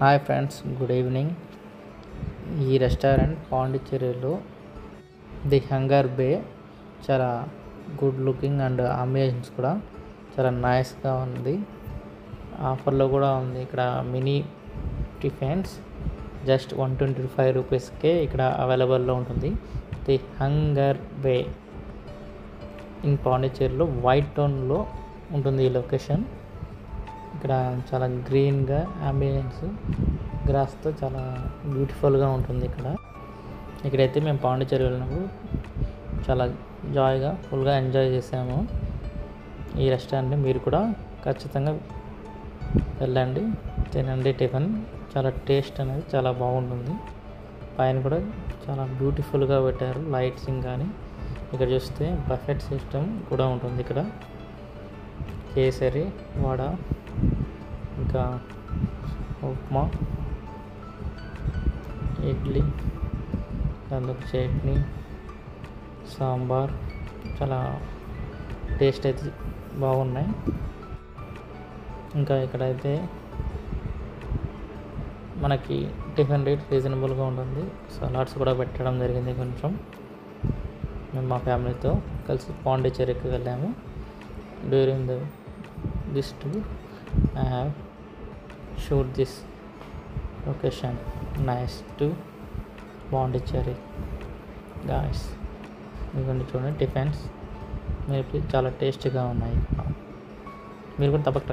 Hi friends, good evening. ఈ restaurant పాండిచ్చేరిలో the hunger బే చాలా good looking and ambience కూడా చాలా నైస్గా ఉంది. ఆఫర్లో కూడా ఉంది. ఇక్కడ మినీ టిఫిన్స్ జస్ట్ 125 రూపీస్కే ఇక్కడ అవైలబుల్లో ఉంటుంది. ది హంగర్ బే ఇన్ పాండిచ్చేరిలో వైట్ టౌన్లో ఉంటుంది ఈ లొకేషన్. ఇక్కడ చాలా గ్రీన్గా అంబియన్స్ గ్రాస్తో చాలా బ్యూటిఫుల్గా ఉంటుంది. ఇక్కడైతే మేము పాండిచ్చేరి వెళ్ళినప్పుడు చాలా జాయ్గా ఫుల్గా ఎంజాయ్ చేసాము. ఈ రెస్టారెంట్ని మీరు కూడా ఖచ్చితంగా వెళ్ళండి, తినండి. టిఫిన్ చాలా టేస్ట్ అనేది చాలా బాగుంటుంది. పైన కూడా చాలా బ్యూటిఫుల్గా పెట్టారు లైట్సింగ్ కానీ. ఇక్కడ చూస్తే బఫెట్ సిస్టమ్ కూడా ఉంటుంది. ఇక్కడ కేసరి, వడ, ఇంకా ఉప్మా, ఇడ్లీ, అందుకు చట్నీ, సాంబార్ చాలా టేస్ట్ అయితే బాగున్నాయి. ఇంకా ఇక్కడైతే మనకి టిఫిన్ రేట్ రీజనబుల్గా ఉంటుంది. సలాడ్స్ కూడా పెట్టడం జరిగింది. కొంచెం మేము మా ఫ్యామిలీతో కలిసి పాండిచ్చేరికి వెళ్ళాము. During this tour I have showed this location nice to Pondicherry guys. ఇవన్నీ చూడండి టిఫిన్స్ మీరు చాలా టేస్టీగా ఉన్నాయి. మీరు కూడా తప్పక